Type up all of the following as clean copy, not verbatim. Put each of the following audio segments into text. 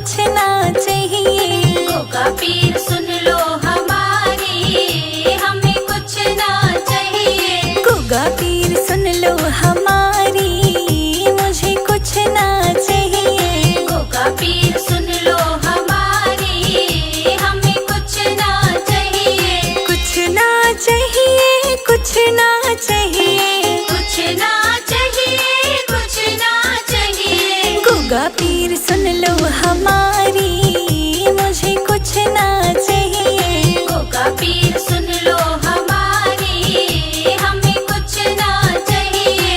कुछ ना चाहिए। गोगा पीर सुन लो हमारी, हमें कुछ ना चाहिए। गोगा पीर सुन लो हमारी, मुझे कुछ ना चाहिए। गोगा पीर सुन लो हमारी, हमें कुछ ना चाहिए। कुछ ना चाहिए, कुछ ना चाहिए, कुछ ना चाहिए, कुछ ना चाहिए। गोगा पीर सुन लो हमारी, मुझे कुछ ना चाहिए। गोगा पीर सुन लो हमारी, हमें कुछ ना चाहिए।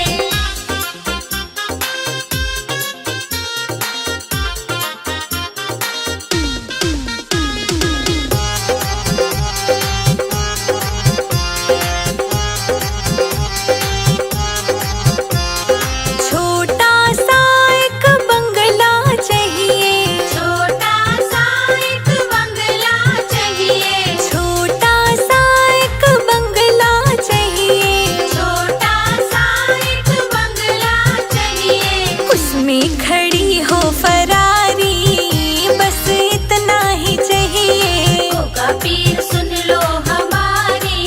छोटा सा एक बंगला चाहिए। छोटा सा एक बंगला चाहिए। छोटा सा एक बंगला चाहिए। छोटा सा एक बंगला चाहिए। उसमें खड़ी हो फरारी, बस इतना ही चाहिए। गोगा पीर सुन लो हमारी,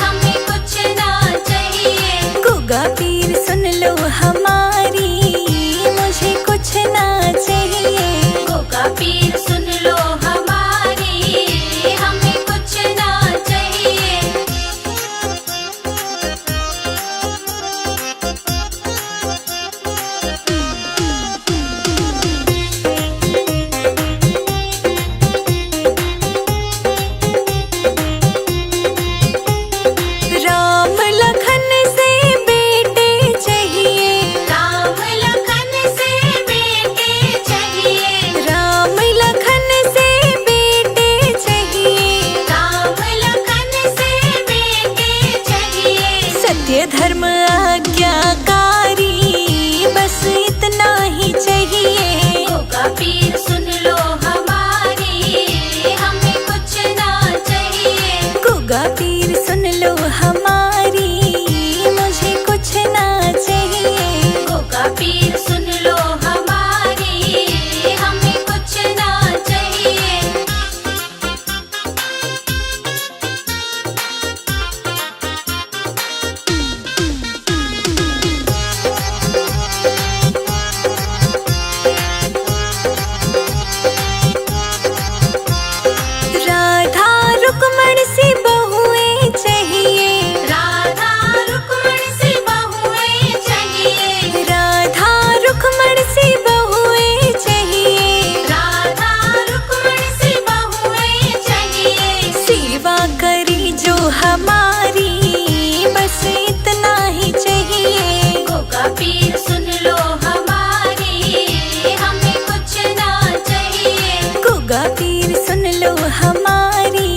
हमें कुछ ना चाहिए। गोगा पीर सुन लो हमारी, मुझे कुछ ना चाहिए। गोगा पीर सुन लो हमारी, हमें कुछ ना चाहिए। राम लखन से बेटे चाहिए। राम लखन से बेटे चाहिए। राम लखन से बेटे चाहिए। राम लखन से बेटे चाहिए। सत्य धर्म आज्ञाकारी, बस इतना ही चाहिए। गोगा पीर सुन लो हमारी, हमें कुछ ना चाहिए। गोगा पीर सुन लो हमारी, मुझे कुछ ना चाहिए। गोगा पीर सुन लो हमारी, हमें कुछ ना चाहिए। राधा रुक्मण सी बहुएं चाहिए। राधा रुक्मण सी बहुएं चाहिए। राधा रुक्मण सी बहुएं चाहिए। राधा रुक्मण सी बहुएं चाहिए। सेवा करी जो हमारी, बस इतना ही चाहिए। गोगा पीर सुन लो हमारी, हमें कुछ ना चाहिए। गोगा पीर सुन लो हमारी,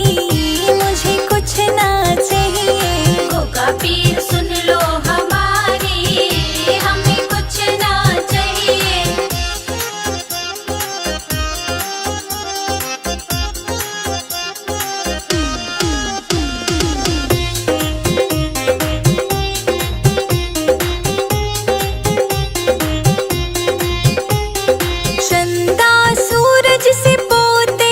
मुझे कुछ ना चाहिए। गोगा पीर सुन लो हमारी, हमें कुछ ना चाहिए। चंदा सूरज से पोते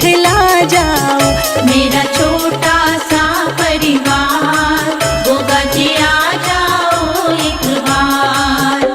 दिखला जाओ। मेरा छोटा सा परिवार गोगा जी आ जाओ एक बार।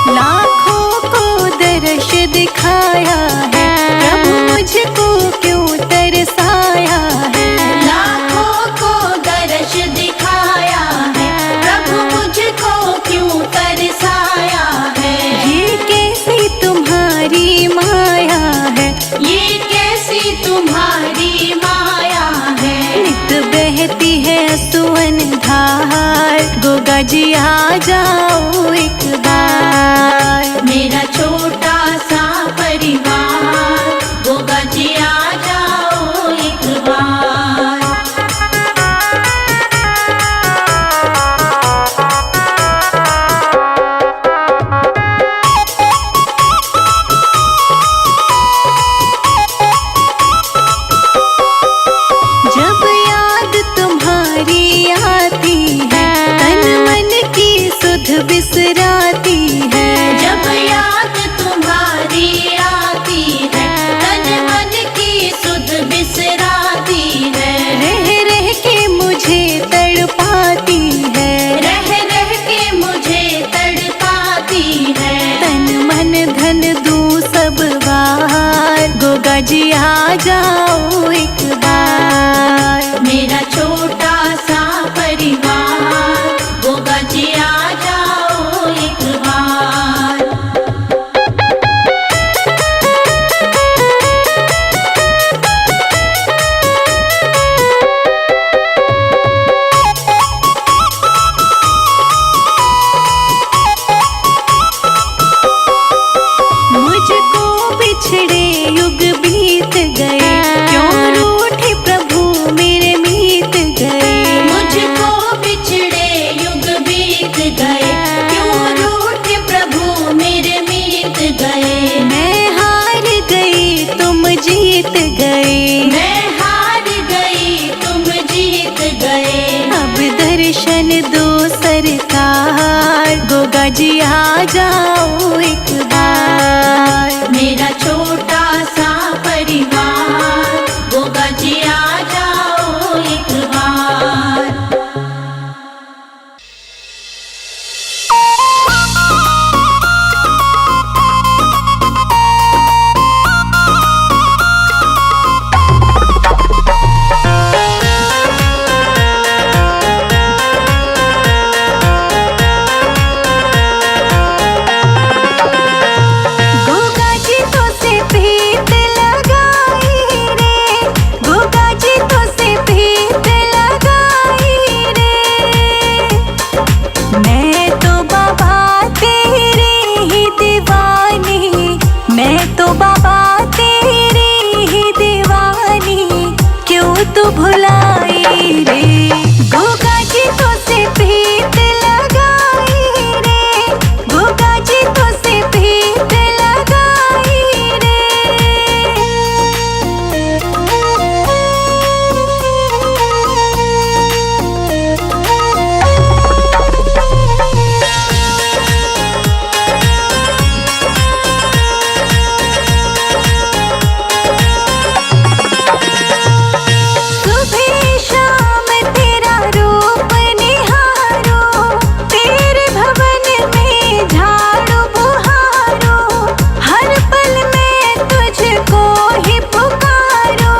लाखों को दर्श दिखाया है, प्रभु मुझको क्यों तरसाया है। लाखों को दर्श दिखाया है, प्रभु मुझको क्यों तरसाया है। ये कैसी तुम्हारी माया है, ये कैसी तुम्हारी माया है। नित बहती है सुवन धार, गोगा जी आ जाओ एक बार। मेरा छोटा सा परिवार गोगा जी आ जाओ एक बार। जब याद तुम्हारी आती है, तन मन की सुध बिसराती है। जब याद तुम्हारी आती है, तन मन की सुध बिसराती है। रह रह के मुझे तड़पाती है, रह रह के मुझे तड़पाती है। तन मन धन दूं सब बार, गोगा जी आ जाओ एक बार। मेरा छोटा सा परिवार गोगा जी आ जाओ एक बार। मुझको बिछड़े युग बीत गए, क्यों रूठे प्रभु मेरे मीत गए। मुझको बिछड़े युग बीत गए, क्यों रूठे प्रभु मेरे मीत गए। मैं हार गई तुम जीत गए, मैं हार गई तुम जीत गए। अब दर्शन दो सरकार, गोगा जी आ जाओ एक बार। मेरा छोटा सा परिवार गोगा जी आ जाओ एक बार। गोगा जी तो से प्रीत लगाई रे, गोगा जी तो से प्रीत लगाई रे। मैं तो बाबा तेरी ही दीवानी, मैं तो बाबा तेरी ही दीवानी, क्यों तू भुलाई रे। गोगा जी तो से प्रीत लगाई रे, गोगा जी तो से प्रीत लगाई सुबह शाम तेरा रूप निहारो, तेरे भवन में झाड़ू बुहारो। हर पल में तुझको ही पुकारो,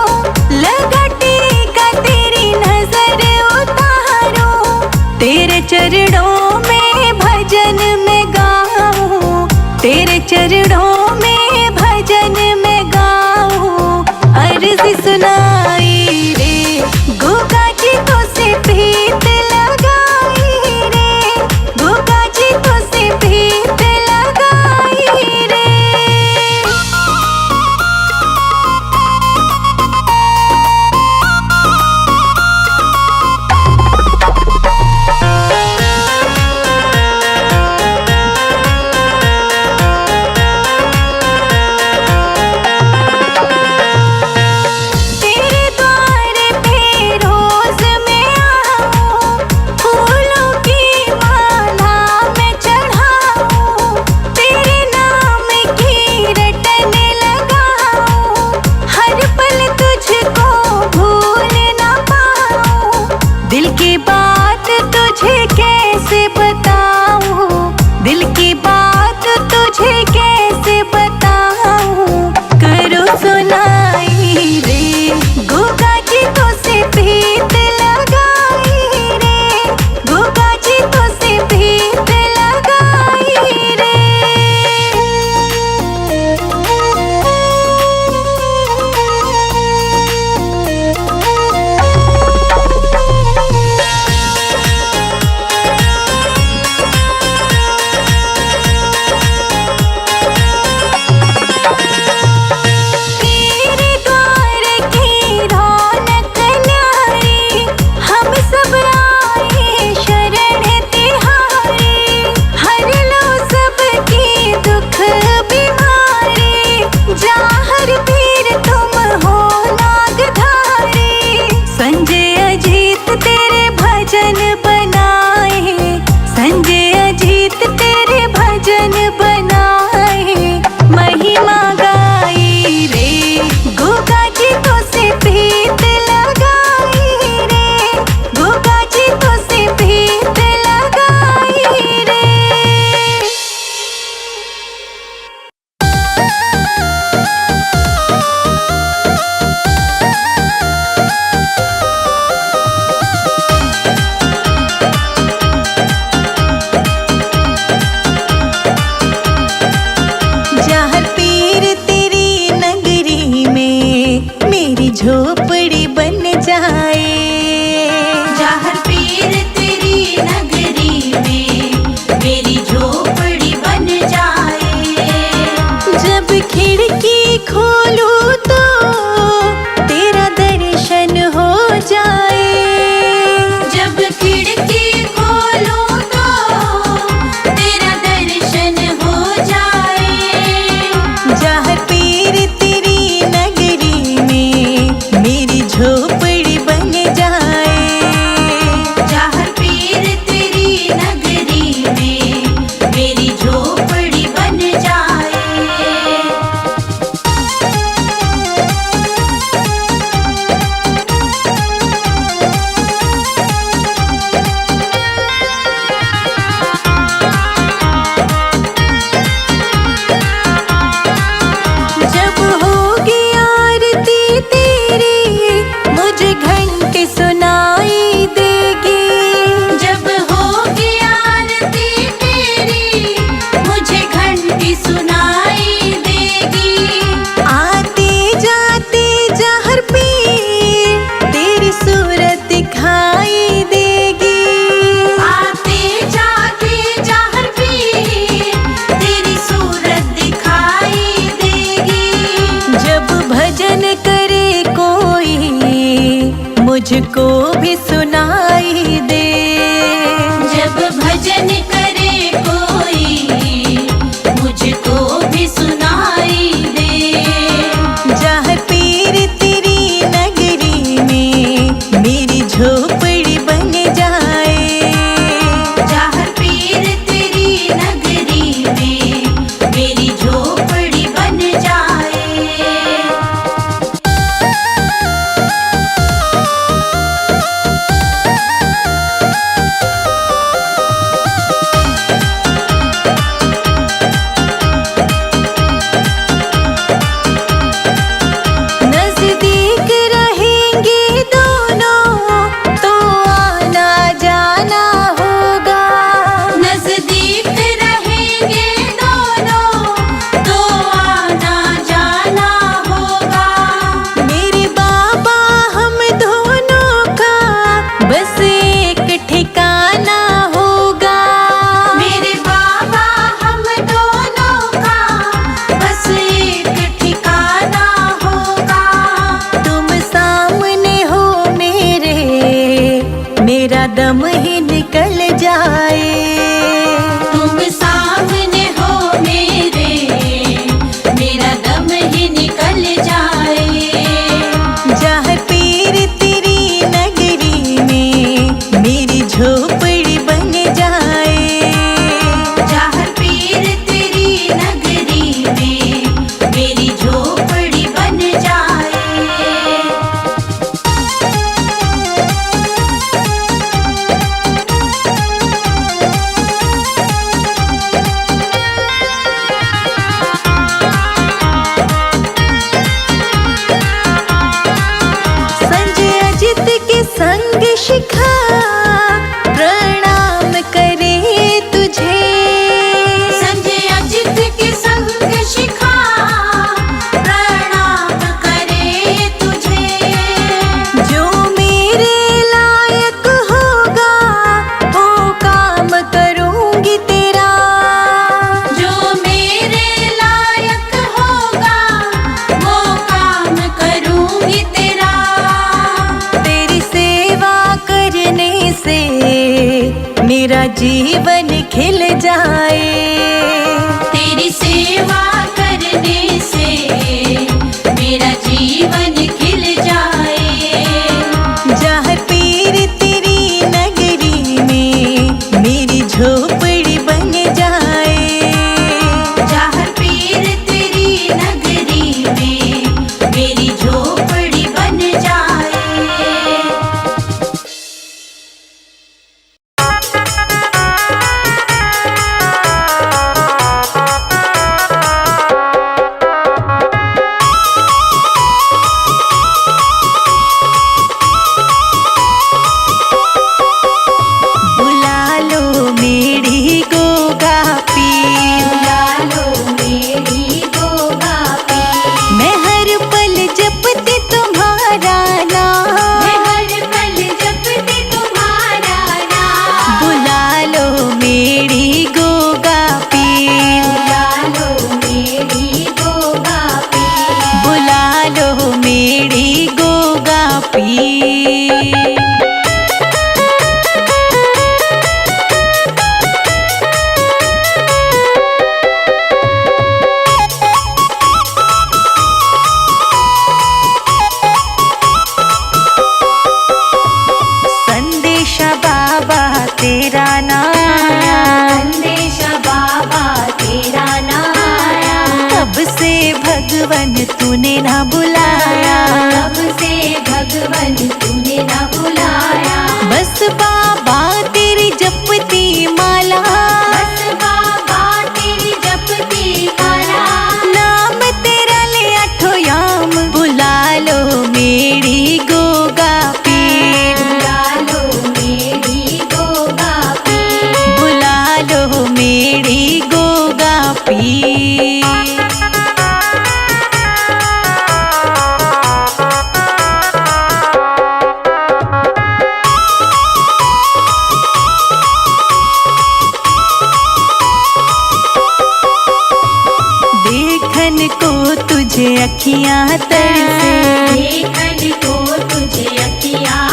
लगा टीका तेरी नजर उतारो। तेरे चरणों में भजन में गाऊं, तेरे चरणों में भजन में गाऊं। अर्ज़ सुनाई रे, गोगा जी तो से प्रीत लगाई रे, गोगा जी तो से प्रीत लगाई रे। मुझको भी सुनाई दे। जब भजन करे कोई मुझको भी सुनाई दे। जहाँ पीर तेरी नगरी में मेरी झोपड़ी बन जाए। जहाँ पीर तेरी नगरी में मेरी झोपड़ी बन जाए। नजदीक रहेंगे दोनों तो आना जाना होगा। नजदीक रहेंगे दोनों तो आना जाना होगा। मेरे बाबा हम दोनों का बस एक ठिकाना होगा। मेरे बाबा हम दोनों का बस एक ठिकाना होगा। तुम सामने हो मेरा दम ही निकल जाए। तुम सामने हो मेरा दम ही निकल जाए। जहाँ पीर तेरी नगरी में मेरी झोपड़ी बन जाए। जहाँ पीर तेरी नगरी में मेरी झोपड़ी बन जाए। संजय अजित के संग शिखा प्रणाम करे तुझे। संजय अजित के संग शिखा प्रणाम करे तुझे। जो मेरे लायक होगा वो काम करूंगी तेरा। जो मेरे लायक होगा वो काम करूंगी तेरा। तेरी सेवा करने से मेरा जीवन खिल जाए। तेरी सेवा करने से मेरा जीवन खिल जाए। जहाँ पीर तेरी नगरी में मेरी झोपड़ी बन जाए। जहाँ पीर तेरी नगरी में मेरी झोपड़ी बन जाए। बुला लो मेरी गोगा पीर। बुला लो मेरी गोगा पीर। मैं हर पल जपती तुम्हारा नाम। मैं हर पल जपती तुम्हारा नाम। बुला लो मेरी गोगा पीर। बुला लो मेरी गोगा पीर। बुला लो मेरी गोगा पीर। संदेशा बाबा तेरा नाम। संदेशा बाबा तेरा नाम। तब से भगवन तूने ना बुलाया। तब से भगवन तूने ना बुलाया। बस बाबा तेरी जपती माला। बस बाबा तेरी जपती माला। नाम तेरा ले आठो याम। बुला लो मेरी गोगा पीर। बुला लो मेरी गोगा पीर। बुला लो मेरी गोगा पीर। तुझे अखियाँ तरसे, देखन को तुझे अखियाँ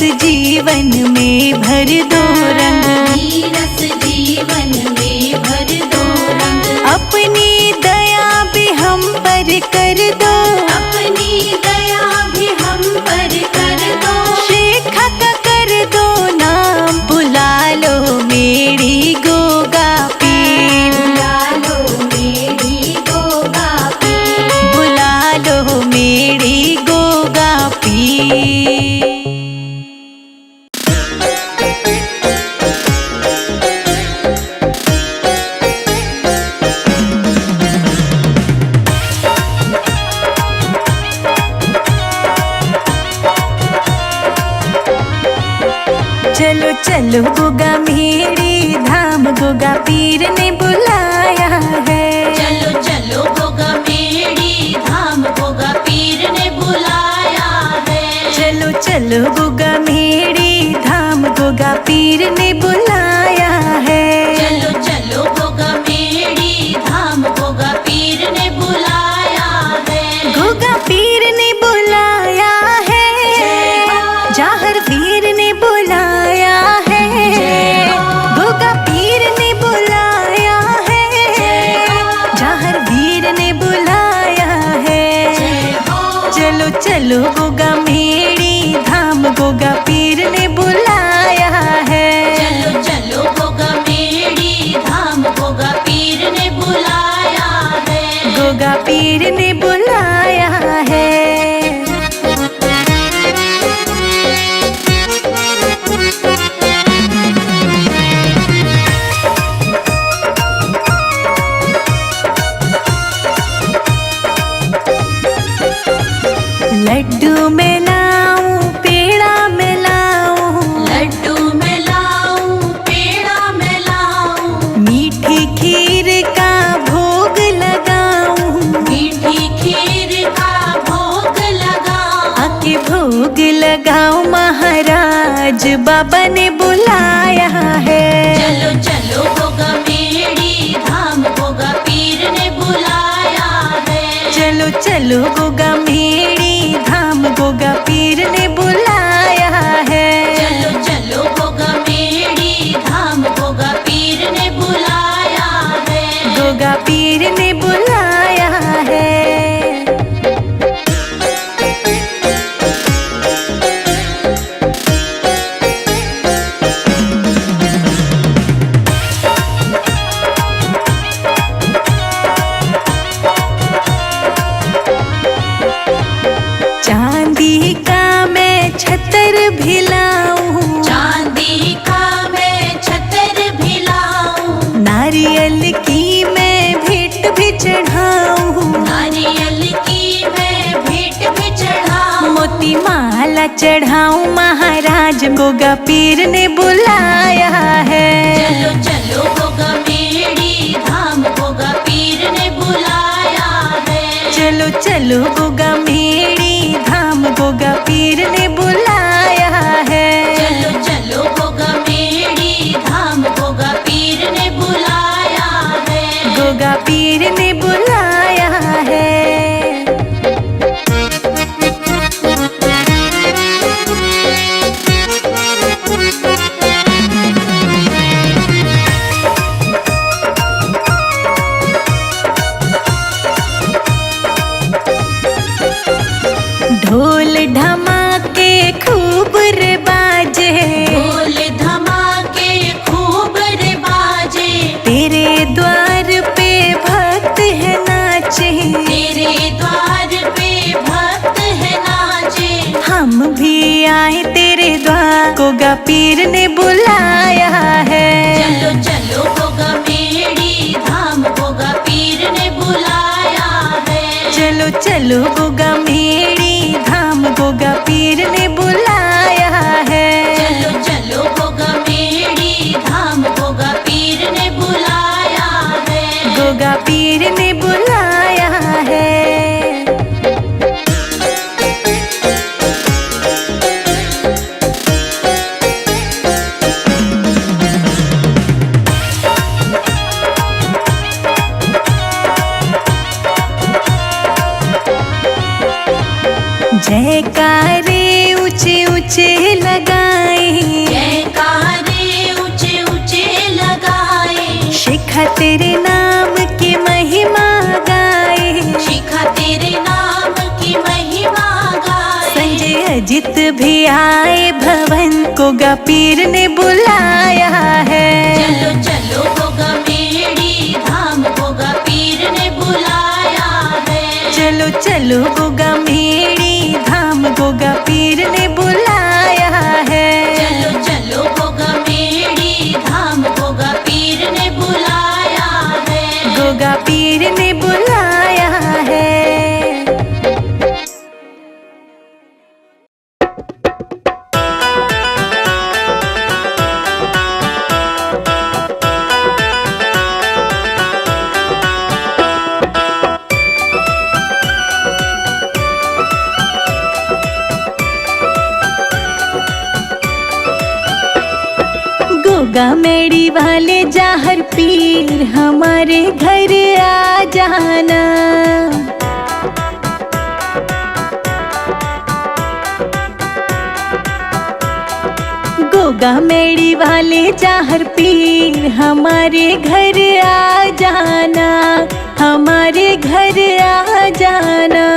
जीवन में भर दो रंग, नीरस जीवन में भर दो रंग, अपनी दया भी हम पर कर दो, अपनी दया भी हम पर कर दो, शेखा का कर दो नाम, बुला लो मेरी गोगा पीर, बुला लो मेरी गोगा पीर, बुला लो मेरी गोगा पीर। चलो चलो गोगा मेरी धाम, गोगा पीर ने बुलाया है। चलो चलो गोगा मेरी धाम, गोगा पीर ने बुलाया है। चलो चलो गोगा मेरी धाम, गोगा पीर ने बुलाया है। चलो चलो गोगा मेरी धाम, गोगा पीर ने बुलाया है। गोगा पीर ने बुलाया है, जाहर वीर ने बुलाया है, गोगा पीर ने बुलाया है, जाहर वीर ने बुलाया है। चलो चलो गोगा मेरी धाम, गोगा पीर ने बुलाया है। चलो चलो गोगा मेरी धाम, गोगा पीर ने बुलाया है। गोगा पीर ने बुलाया है। लड्डू में लाऊं, पेड़ा में लाऊं, लड्डू में लाऊं, पेड़ा में लाऊं, मीठी खीर का भोग लगाऊं, मीठी खीर का भोग लगाऊं, आके भोग लगाऊं, महाराज बाबा ने बुलाया है। चलो चलो गोगा मेरी धाम, गोगा पीर ने बुलाया है। चलो चलो गोगा मेरी धाम, गोगा पीर ने बुलाया है। चलो चलो गोगा मेरी धाम, गोगा पीर ने बुलाया है। गोगा पीर ने बुलाया है। चांदी का मैं छतर भी लाऊं, चांदी का मैं छतर भी लाऊं, नारियल की मैं भेंट भी चढ़ाऊं, नारियल की मैं भेंट भी चढ़ाऊं, मोती माला चढ़ाऊं, महाराज गोगा पीर ने बुलाया है। चलो चलो गोगा मेरी धाम, गोगा पीर ने बुलाया है। चलो चलो गोगा मेरी धाम, गोगा पीर ने बुलाया है। चलो चलो गोगा मेरी धाम, गोगा पीर ने बुलाया है। गोगा पीर ने बुलाया है। ढोल धमाके खूब रे बाजे, ढोल धमाके खूब रे बाजे, तेरे द्वार पे भक्त है नाचे, तेरे द्वार पे भक्त है नाचे, हम भी आए तेरे द्वार, गोगा पीर ने बुलाया है। चलो चलो गोगा मेरी धाम, गोगा पीर ने बुलाया है। चलो चलो गोगा मेरी धाम, गोगा पीर ने बुलाया है। चलो चलो गोगा मेरी धाम, गोगा पीर ने बुलाया है। गोगा पीर ने बुलाया है। जयकारे ऊंचे ऊंचे लगा शिखा तेरे नाम की महिमा गाए, शिखा तेरे नाम की महिमा गाए। संजय अजित भी आए भवन, गोगा पीर ने बुलाया है। चलो चलो गोगा मेड़ी धाम, गोगा पीर ने बुलाया है। चलो चलो गोगा मेड़ी धाम, गोगा पीर ने बुलाया है। चलो चलो गोगा मेड़ी धाम, गोगा पीर ने बुलाया है। गोगा पीर ने बुलाया है। गोगा मेड़ी वाले जाहर पीर, हमारे घर आ जाना। गोगा मेड़ी वाले जाहर पीर, हमारे घर आ जाना, हमारे घर आ जाना।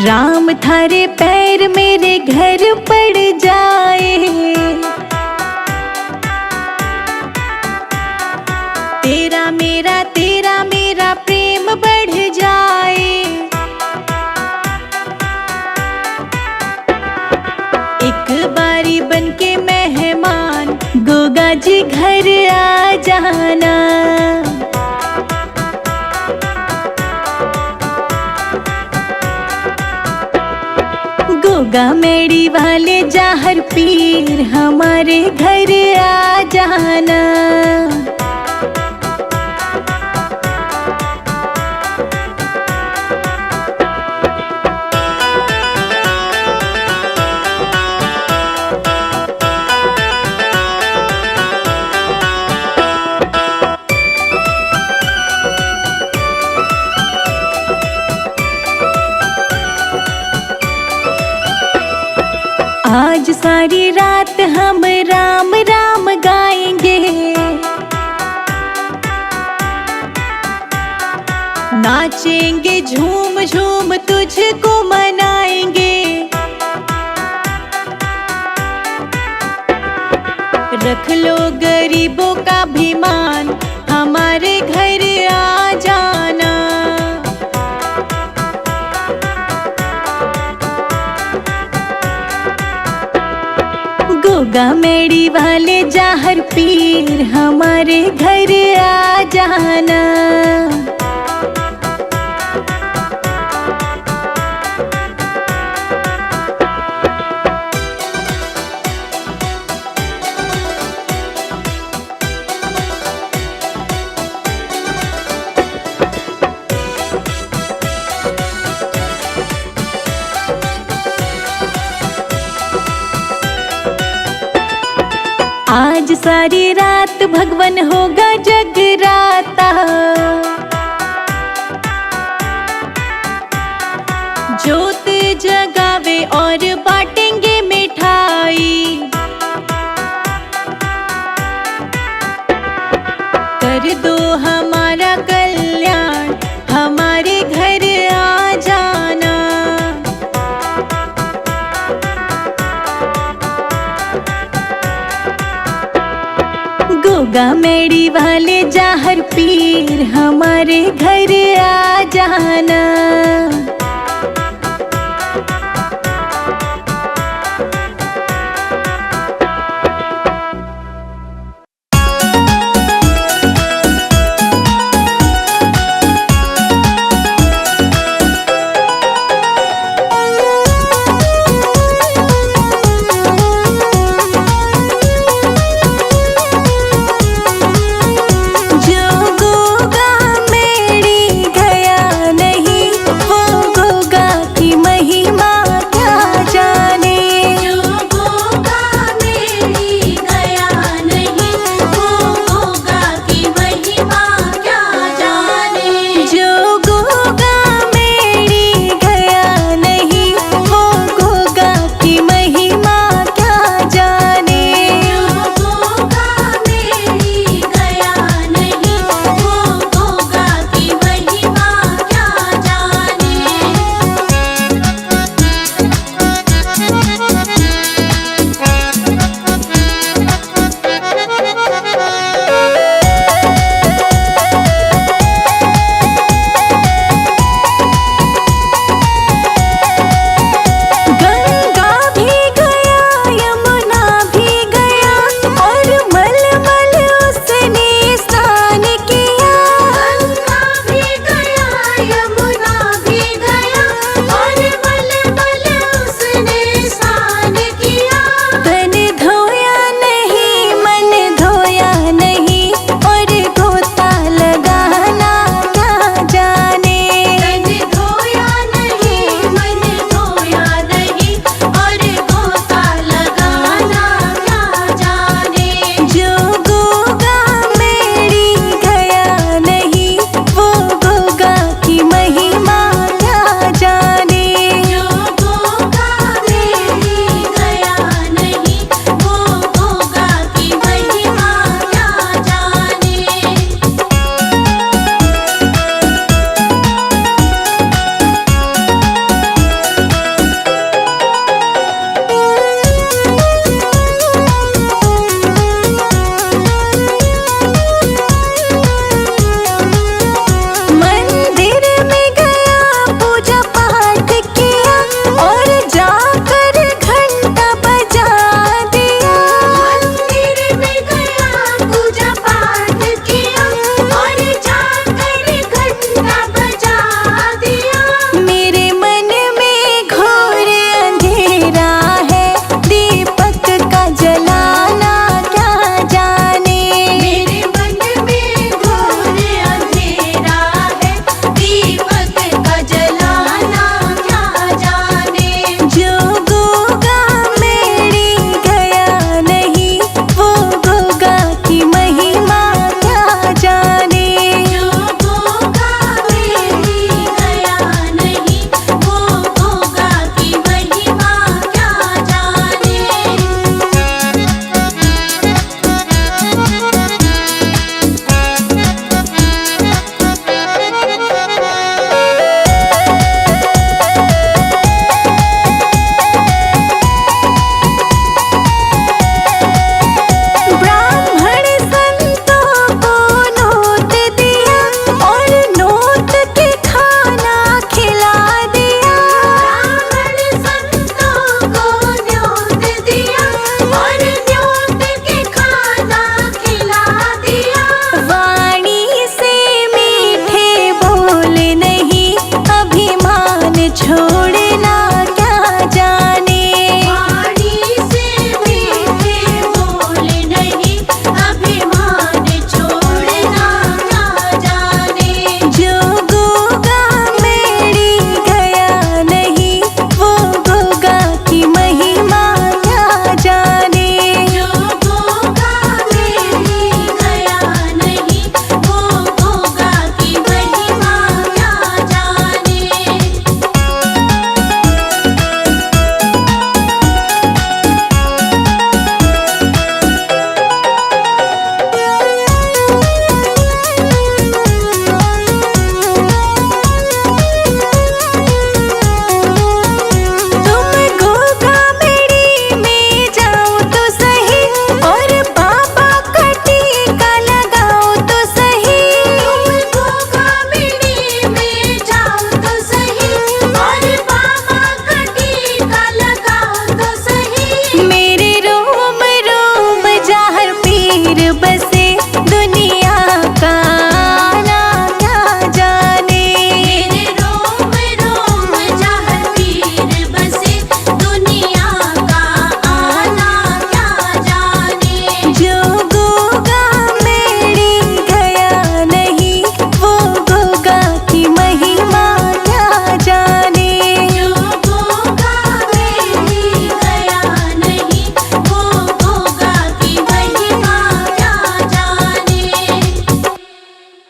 राम थारे पैर मेरे घर पड़ जाए, तेरा मेरा प्रेम बढ़ जाए। एक बारी बनके मेहमान, गोगा जी घर आ जाना। गोगा मेड़ी वाले जाहर पीर, हमारे घर आ जाना। आज सारी रात हम राम राम गाएंगे, नाचेंगे झूम झूम तुझको मनाएंगे। रख लो गरीबों का भी मान, हमारे घर आ जाना। गोगा मेड़ी वाले जाहर पीर, हमारे घर आ जाना। आज सारी रात भगवन होगा जगराता, जोत जगावे और बांटेंगे मिठाई। कर दो हमारा कल्याण, हमारे घर आ जाना। गोगा मेड़ी वाले जाहर पीर, हमारे घर आ जाना।